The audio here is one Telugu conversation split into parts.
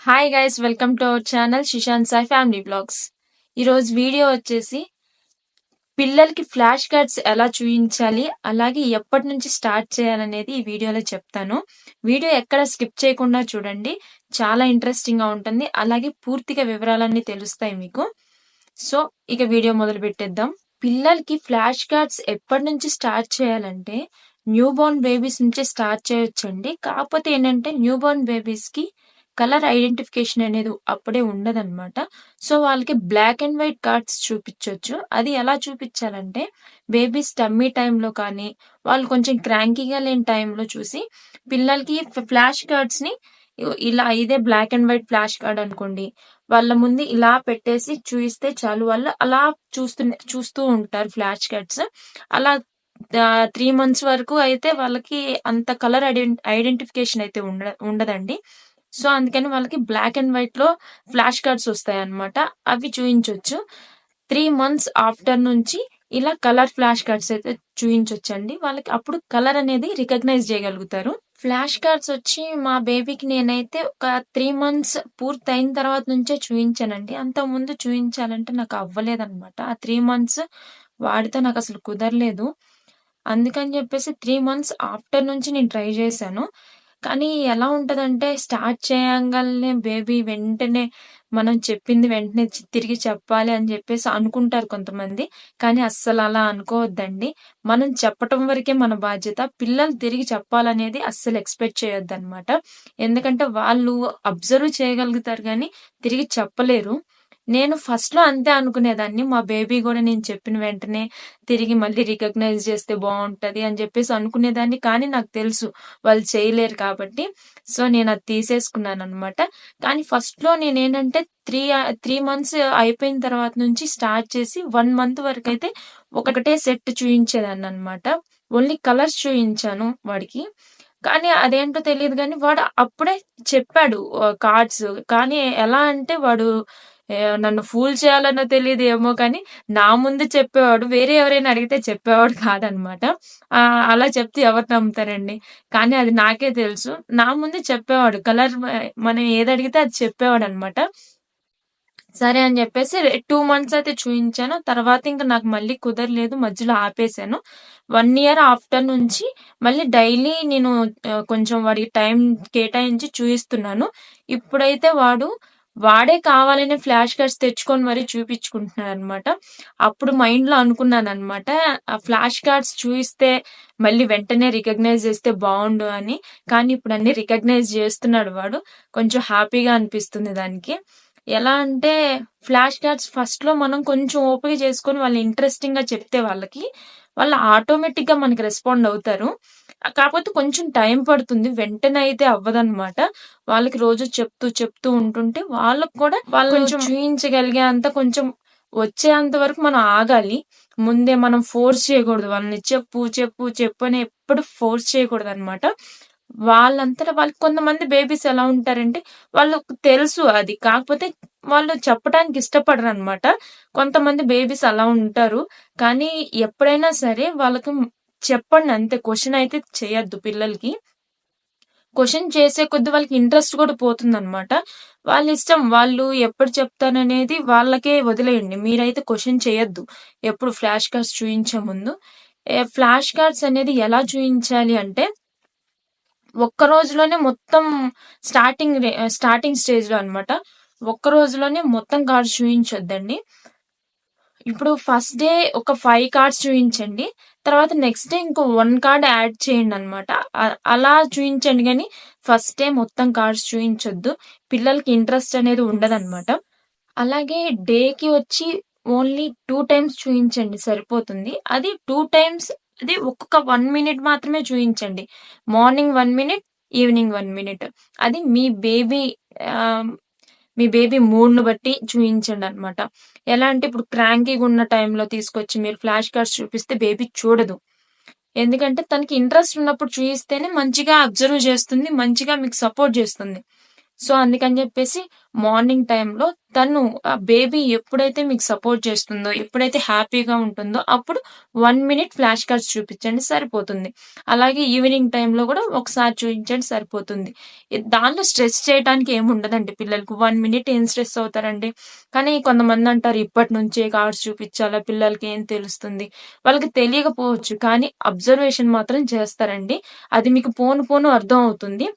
Hi guys, welcome to our channel Shishant Sai family blogs. ఈరోజు వీడియో వచ్చేసి పిల్లలకి ఫ్లాష్ కార్డ్స్ ఎలా చూపించాలి, అలాగే ఎప్పటి నుంచి స్టార్ట్ చేయాలనేది ఈ వీడియోలో చెప్తాను. వీడియో ఎక్కడ స్కిప్ చేయకుండా చూడండి, చాలా ఇంట్రెస్టింగ్ గా ఉంటుంది. అలాగే పూర్తిగా వివరాలన్నీ తెలుస్తాయి మీకు. సో ఇక వీడియో మొదలు పెట్టేద్దాం. పిల్లలకి ఫ్లాష్ కార్డ్స్ ఎప్పటి నుంచి స్టార్ట్ చేయాలంటే న్యూ బోర్న్ బేబీస్ నుంచే స్టార్ట్ చేయొచ్చండి. కాకపోతే ఏంటంటే న్యూ బోర్న్ బేబీస్ కి కలర్ ఐడెంటిఫికేషన్ అనేది అప్పుడే ఉండదన్నమాట. సో వాళ్ళకి బ్లాక్ అండ్ వైట్ కార్డ్స్ చూపించవచ్చు. అది ఎలా చూపించాలంటే బేబీస్ టమ్మీ టైంలో కానీ, వాళ్ళు కొంచెం క్రాంకీగా లేని టైంలో చూసి పిల్లలకి ఫ్లాష్ కార్డ్స్ ని ఇలా ఇదే black and white flash card అనుకోండి, వాళ్ళ ముందు ఇలా పెట్టేసి చూయిస్తే చాలు. వాళ్ళు అలా చూస్తూ ఉంటారు ఫ్లాష్ కార్డ్స్. అలా 3 months వరకు అయితే వాళ్ళకి అంత కలర్ ఐడెంటిఫికేషన్ అయితే ఉండదండి. సో అందుకని వాళ్ళకి బ్లాక్ అండ్ వైట్ లో ఫ్లాష్ కార్డ్స్ వస్తాయి అన్నమాట. అవి చూయించవచ్చు. 3 months ఆఫ్టర్ నుంచి ఇలా కలర్ ఫ్లాష్ కార్డ్స్ అయితే చూయించొచ్చండి. వాళ్ళకి అప్పుడు కలర్ అనేది రికగ్నైజ్ చేయగలుగుతారు. ఫ్లాష్ కార్డ్స్ వచ్చి మా బేబీకి నేనైతే ఒక 3 months పూర్తి అయిన తర్వాత నుంచే చూయించానండి. అంత ముందు చూయించాలంటే నాకు అవ్వలేదన్నమాట. ఆ 3 months వాడితే నాకు అసలు కుదరలేదు. అందుకని చెప్పేసి 3 months ఆఫ్టర్ నుంచి నేను ట్రై చేశాను. కానీ ఎలా ఉంటదంటే స్టార్ట్ చేయంగాల్నే బేబీ వెంటనే మనం చెప్పింది వెంటనే తిరిగి చెప్పాలి అని చెప్పేసి అనుకుంటారు కొంతమంది. కానీ అస్సలు అలా అనుకోవద్దండి. మనం చెప్పటం వరకే మన బాధ్యత. పిల్లలు తిరిగి చెప్పాలనేది అస్సలు ఎక్స్‌పెక్ట్ చేయొద్దనమాట. ఎందుకంటే వాళ్ళు అబ్జర్వ్ చేయగలుగుతారు గానీ తిరిగి చెప్పలేరు. నేను ఫస్ట్‌లో అంతే అనుకునేదాన్ని. మా బేబీ గూడా నేను చెప్పిన వెంటనే తిరిగి మళ్ళీ రికగ్నైజ్ చేస్తే బావుంటది అని చెప్పేసి అనుకునేదాన్ని. కానీ నాకు తెలుసు వాళ్ళు చేయలేరు కాబట్టి. సో నేనది తీసేసుకున్నాననమాట. కానీ ఫస్ట్‌లో నేనేంటంటే 3 months అయిపోయిన తర్వాత నుంచి స్టార్ట్ చేసి 1 month వరకైతే ఒకటే సెట్ చూయించేదాన్ననమాట. ఓన్లీ కలర్స్ చూయించాను వాడికి. కానీ అదేంటో తెలీదు గానీ వాడు అప్పుడే చెప్పాడు కార్డ్స్. కానీ ఎలా అంటే వాడు నన్ను ఫూల్ చేయాలనో తెలీదు ఏమో కానీ నా ముందు చెప్పేవాడు. వేరే ఎవరైనా అడిగితే చెప్పేవాడు కాదనమాట. అలా చెప్తే ఎవరు నమ్ముతారండి? కానీ అది నాకే తెలుసు. నా ముందు చెప్పేవాడు. కలర్ మనం ఏదడిగితే అది చెప్పేవాడనమాట. సరే అని చెప్పేసి 2 months అయితే చూయించాను. తర్వాత ఇంక నాకు మళ్ళీ కుదరలేదు. మధ్యలో ఆపేశాను. 1 year ఆఫ్టర్ నుంచి మళ్ళీ డైలీ నేను కొంచెం వాడికి టైం కేటాయించి చూయిస్తున్నాను. ఇప్పుడైతే వాడే కావాలని ఫ్లాష్ కార్డ్స్ తెచ్చుకొని మరీ చూపించుకుంటున్నాడనమాట. అప్పుడు మైండ్‌లో అనుకున్నాననమాట. ఆ ఫ్లాష్ కార్డ్స్ చూయిస్తే మళ్ళీ వెంటనే రికగ్నైజ్ చేస్తే బావుండు అని. కానీ ఇప్పుడు అన్నీ రికగ్నైజ్ చేస్తున్నాడు వాడు. కొంచెం హ్యాపీగా అనిపిస్తుంది దానికి. ఎలా అంటే ఫ్లాష్ కార్డ్స్ ఫస్ట్‌లో మనం కొంచెం ఓపిక చేసుకొని వాళ్ళు ఇంట్రెస్టింగ్‌గా చెప్తే వాళ్ళు ఆటోమేటిక్‌గా మనకి రెస్పాండ్ అవుతారు. కాకపోతే కొంచెం టైం పడుతుంది. వెంటనే అయితే అవ్వదన్నమాట. వాళ్ళకి రోజు చెప్తూ ఉంటుంటే వాళ్ళకి కూడా వాళ్ళు కొంచెం చూయించగలిగే అంత కొంచెం వచ్చేంత వరకు మనం ఆగాలి. ముందే మనం ఫోర్స్ చేయకూడదు. వాళ్ళని చెప్పు అని ఎప్పుడు ఫోర్స్ చేయకూడదన్నమాట. వాళ్ళంతట వాళ్ళు కొంతమంది బేబీస్ ఎలా ఉంటారంటే వాళ్ళకి తెలుసు అది. కాకపోతే వాళ్ళు చెప్పటానికి ఇష్టపడరనమాట. కొంతమంది బేబీస్ అలా ఉంటారు. కానీ ఎప్పుడైనా సరే వాళ్ళకి చెప్పండి అంతే. క్వెషన్ అయితే చేయొద్దు పిల్లలకి. క్వెషన్ చేసే కొద్దీ వాళ్ళకి ఇంట్రెస్ట్ కూడా పోతుందనమాట. వాళ్ళిష్టం. వాళ్ళు ఎప్పుడు చెప్తాననేది వాళ్ళకే వదిలేయండి. మీరైతే క్వెషన్ చేయొద్దు ఎప్పుడు ఫ్లాష్ కార్డ్స్ చూయించే ముందు. ఫ్లాష్ కార్డ్స్ అనేది ఎలా చూయించాలి అంటే ఒక్క రోజులోనే మొత్తం స్టార్టింగ్ స్టేజ్‌లో అన్నమాట. ఒక్క రోజులోనే మొత్తం కార్డ్స్ చూయించొద్దండి. ఇప్పుడు ఫస్ట్ డే ఒక 5 కార్డ్స్ చూయించండి. తర్వాత నెక్స్ట్ డే ఇంకో 1 కార్డ్ యాడ్ చేయండన్నమాట. అలా చూయించండి గానీ ఫస్ట్ డే మొత్తం కార్డ్స్ చూయించొద్దు. పిల్లలకి ఇంట్రెస్ట్ అనేది ఉండదన్నమాట. అలాగే డేకి వచ్చి ఓన్లీ 2 times చూయించండి సరిపోతుంది. అది 2 times అది ఒక్కొక్క 1 minute మాత్రమే చూయించండి. Morning 1 minute, evening 1 minute. అది మీ బేబీ మూడ్‌ని బట్టి చూయించండన్నమాట. ఎలా అంటే ఇప్పుడు క్రాంకీగా ఉన్న టైంలో తీసుకొచ్చి మీరు ఫ్లాష్ కార్డ్స్ చూపిస్తే బేబీ చూడదు. ఎందుకంటే తనకి ఇంట్రెస్ట్ ఉన్నప్పుడు చూయిస్తేనే మంచిగా అబ్జర్వ్ చేస్తుంది. మంచిగా మీకు సపోర్ట్ చేస్తుంది. సో, అందుకని జెప్పేసి మార్నింగ్ టైమ్‌లో తను ఆ బేబీ ఎప్పుడైతే మీకు సపోర్ట్ చేస్తుందో, ఎప్పుడైతే హ్యాపీగా ఉంటుందో అప్పుడు 1 మినిట్ ఫ్లాష్ కార్డ్స్ చూపిచ్చండి సరిపోతుంది. అలాగే ఈవినింగ్ టైమ్‌లో గూడా ఒకసారి చూయించండి సరిపోతుంది. దాంట్లో స్ట్రెస్ చేయటానికి ఏముండదండి పిల్లలకి. 1 మినిట్ ఏం స్ట్రెస్ అవుతారండి. కానీ కొంతమందంటారు ఇప్పటి నుంచే కార్డ్స్ చూపిచ్చాలా పిల్లలకి ఏం తెలుస్తుంది. వాళ్ళకి తెలియకపోవచ్చు. కానీ అబ్జర్వేషన్ మాత్రం చేస్తారండి. అది మీకు పోను పోను అర్థం అవుతుంది.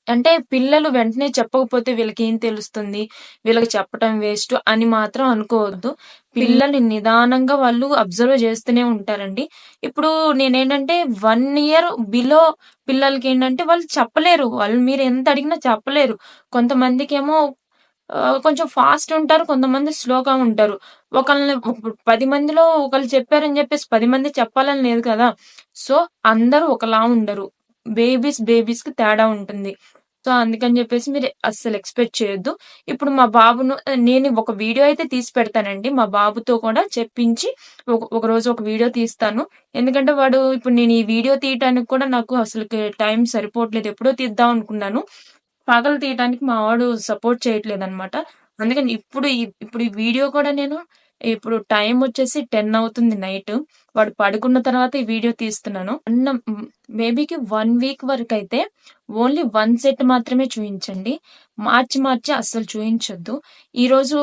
అంటే పిల్లలు వెంటనే చెప్పకపోతే వీళ్ళకేం తెలుస్తుంది? వీళ్ళకి చెప్పటం వేస్ట్ అని మాత్రం అనుకోవద్దు. పిల్లల్ని నిదానంగా వాళ్ళు అబ్జర్వ్ చేస్తూనే ఉంటారండి. ఇప్పుడు నేనేంటంటే 1 ఇయర్ బిలో పిల్లలకేంటంటే వాళ్ళు చెప్పలేరు. వాళ్ళు మీరు ఎంత అడిగినా చెప్పలేరు. కొంతమందికేమో కొంచెం ఫాస్ట్ ఉంటారు. కొంతమంది స్లోగా ఉంటారు. ఒకళ్ళని ఇప్పుడు 10 మందిలో ఒకళ్ళు చెప్పారని చెప్పేసి 10 మంది చెప్పాలని లేదు కదా! సో, అందరూ ఒకలా ఉండరు. బేబీస్‌కి తేడా ఉంటుంది. సో, అందుకని జెప్పేసి మీరు అస్సలు ఎక్స్‌పెక్ట్ చేయొద్దు. ఇప్పుడు మా బాబును నేను ఒక వీడియో అయితే తీసి పెడతానండి. మా బాబుతో కూడా చెప్పించి ఒకరోజు ఒక వీడియో తీస్తాను. ఎందుకంటే ఇప్పుడు నేను ఈ వీడియో తీయటానికి కూడా నాకు అసలకి టైం సరిపోవట్లేదు. ఎప్పుడో తీద్దాం అనుకున్నాను. పగలు తీయటానికి మా వాడు సపోర్ట్ చేయట్లేదనమాట. అందుకని ఇప్పుడు ఈ వీడియో కూడా నేను ఇప్పుడు టైమొచ్చేసి 10 అవుతుంది నైటు. వాడు పడుకున్న తర్వాత ఈ వీడియో తీస్తున్నాను. బేబీకి 1 వీక్ వరకైతే ఓన్లీ 1 సెట్ మాత్రమే చూయించండి. మార్చి అస్సలు చూయించొద్దు. ఈరోజు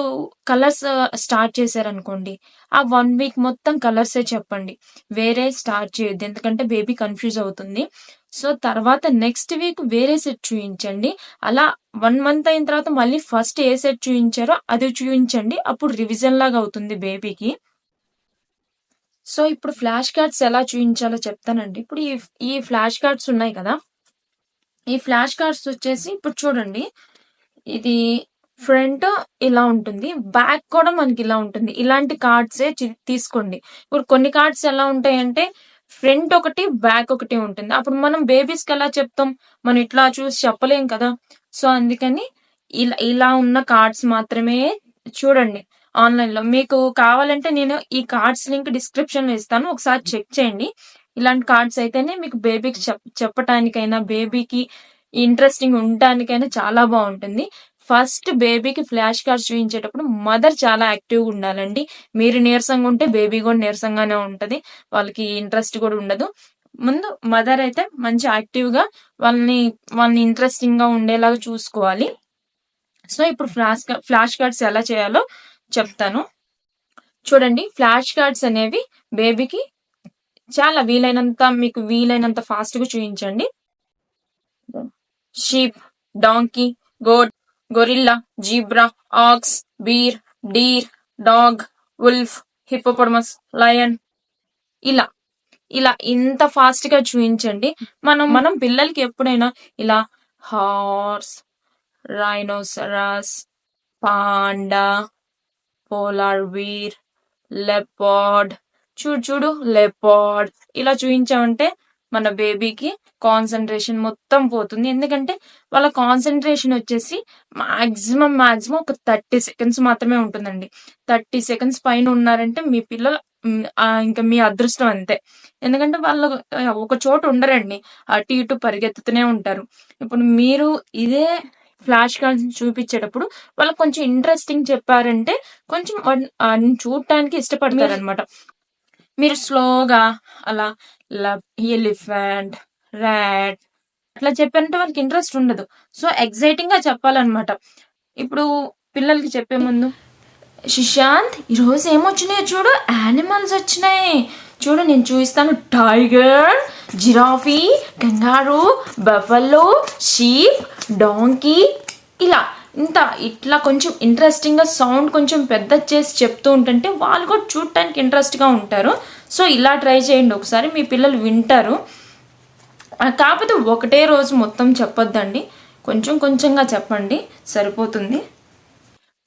కలర్స్ స్టార్ట్ చేశారనుకోండి, ఆ 1 వీక్ మొత్తం కలర్సే చెప్పండి. వేరే స్టార్ట్ చేయొద్దు. ఎందుకంటే బేబీ కన్‌ఫ్యూజ్ అవుతుంది. సో, తర్వాత నెక్స్ట్ వీక్ వేరే సెట్ చూయించండి. అలా 1 మంత్ అయిన తర్వాత మళ్ళీ ఫస్ట్ ఏ సెట్ చూయించారో అది చూయించండి. అప్పుడు రివిజన్ లాగా అవుతుంది బేబీకి. సో, ఇప్పుడు ఫ్లాష్ కార్డ్స్ ఎలా చూయించాలో చెప్తానండి. ఇప్పుడు ఈ ఫ్లాష్ కార్డ్స్ ఉన్నాయి కదా! ఈ ఫ్లాష్ కార్డ్స్ వచ్చేసి ఇప్పుడు చూడండి. ఇది ఫ్రంట్ ఇలా ఉంటుంది. బ్యాక్ కూడా మనకిలా ఉంటుంది. ఇలాంటి కార్డ్సే తీసుకోండి. ఇప్పుడు కొన్ని కార్డ్స్ ఎలా ఉంటాయంటే ఫ్రంట్ ఒకటి, బ్యాక్ ఒకటి ఉంటుంది. అప్పుడు మనం బేబీస్‌కెలా చెప్తాం? మనం ఇట్లా చూసి చెప్పలేం కదా! సో, అందుకని ఇలా ఉన్న కార్డ్స్ మాత్రమే చూడండి ఆన్‌లైన్‌లో. మీకు కావాలంటే నేను ఈ కార్డ్స్ లింక్ డిస్క్రిప్షన్‌లో ఇస్తాను. ఒకసారి చెక్ చేయండి. ఇలాంటి కార్డ్స్ అయితేనే మీకు బేబీకి చెప్పటానికైనా, బేబీకి ఇంట్రెస్టింగ్ ఉండటానికైనా చాలా బావుంటుంది. ఫస్ట్ బేబీకి ఫ్లాష్ కార్డ్స్ చూయించేటప్పుడు మదర్ చాలా యాక్టివ్‌గా ఉండాలండి. మీరు నీరసంగా ఉంటే బేబీ గూడా నీరసంగానే ఉంటది. వాళ్ళకి ఇంట్రెస్ట్ గూడా ఉండదు. ముందు మదర్ అయితే మంచి యాక్టివ్‌గా వాళ్ళని ఇంట్రెస్టింగ్‌గా ఉండేలాగా చూసుకోవాలి. సో, ఇప్పుడు ఫ్లాష్ కార్డ్స్ ఎలా చేయాలో చెప్తాను. చూడండి ఫ్లాష్ కార్డ్స్ అనేవి బేబీకి చాలా మీకు వీలైనంత ఫాస్ట్‌గా చూయించండి. Sheep, donkey, goat, gorilla, zebra, ox, bear, deer, dog, wolf, hippopotamus, lion ఇలా. ఇలా ఇంత ఫాస్ట్‌గా చూయించండి. మనం పిల్లలకి ఎప్పుడైనా ఇలా horse, rhinoceros, panda, polar bear, leopard చూడు లెపార్డ్ ఇలా చూయించామంటే మన బేబీకి కాన్సంట్రేషన్ మొత్తం పోతుంది. ఎందుకంటే వాళ్ళ కాన్సంట్రేషన్ వచ్చేసి మాక్సిమం ఒక 30 సెకండ్స్ మాత్రమే ఉంటుందండి. 30 సెకండ్స్ పైన ఉన్నారంటే మీ పిల్లలు ఇంకా మీ అదృష్టం అంతే. ఎందుకంటే వాళ్ళు ఒక చోట ఉండరండి. అటు ఇటు పరిగెత్తుతూనే ఉంటారు. ఇప్పుడు మీరు ఇదే ఫ్లాష్ కార్డ్స్ చూపించేటప్పుడు వాళ్ళకి కొంచెం ఇంట్రెస్టింగ్ చెప్పారంటే కొంచెం చూడటానికి ఇష్టపడతారనమాట. మీరు స్లోగా అలా ఎలిఫెంట్, రాట్ అట్లా చెప్పారంటే వాళ్ళకి ఇంట్రెస్ట్ ఉండదు. సో, ఎక్సైటింగ్‌గా చెప్పాలనమాట. ఇప్పుడు పిల్లలకి చెప్పే ముందు శిశాంత్ ఈరోజు ఏమొచ్చినాయో చూడు యానిమల్స్ వచ్చినాయి. చూడు నేను చూపిస్తాను. టైగర్, జిరాఫీ, కంగారు, బఫెల్లో, షీప్, డాంకీ ఇలా ఇట్లా కొంచెం ఇంట్రెస్టింగ్‌గా సౌండ్ కొంచెం పెద్దది చేసి చెప్తూ ఉంటుంటే వాళ్ళు కూడా చూడటానికి ఇంట్రెస్ట్‌గా ఉంటారు. సో, ఇలా ట్రై చేయండి ఒకసారి. మీ పిల్లలు వింటారు. కాకపోతే ఒకటే రోజు మొత్తం చెప్పొద్దండి. కొంచెంగా చెప్పండి సరిపోతుంది.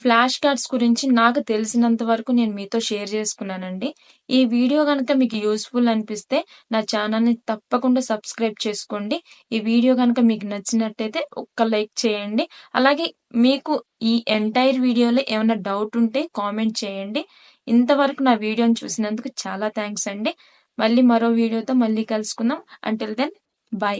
ఫ్లాష్ కార్డ్స్ గురించి నాకు తెలిసినంత వరకు నేను మీతో షేర్ చేసుకున్నానండి. ఈ వీడియో గనుక మీకు యూజ్‌ఫుల్ అనిపిస్తే నా ఛానల్‌ని తప్పకుండా సబ్స్క్రైబ్ చేసుకోండి. ఈ వీడియో గనుక మీకు నచ్చినట్టయితే ఒక్క లైక్ చేయండి. అలాగే మీకు ఈ ఎంటైర్ వీడియోలో ఏమైనా డౌట్ ఉంటే కామెంట్ చేయండి. ఇంతవరకు నా వీడియోని చూసినందుకు చాలా థాంక్స్ అండి. మళ్ళీ మరో వీడియోతో మళ్ళీ కలుసుకుందాం. Until then by.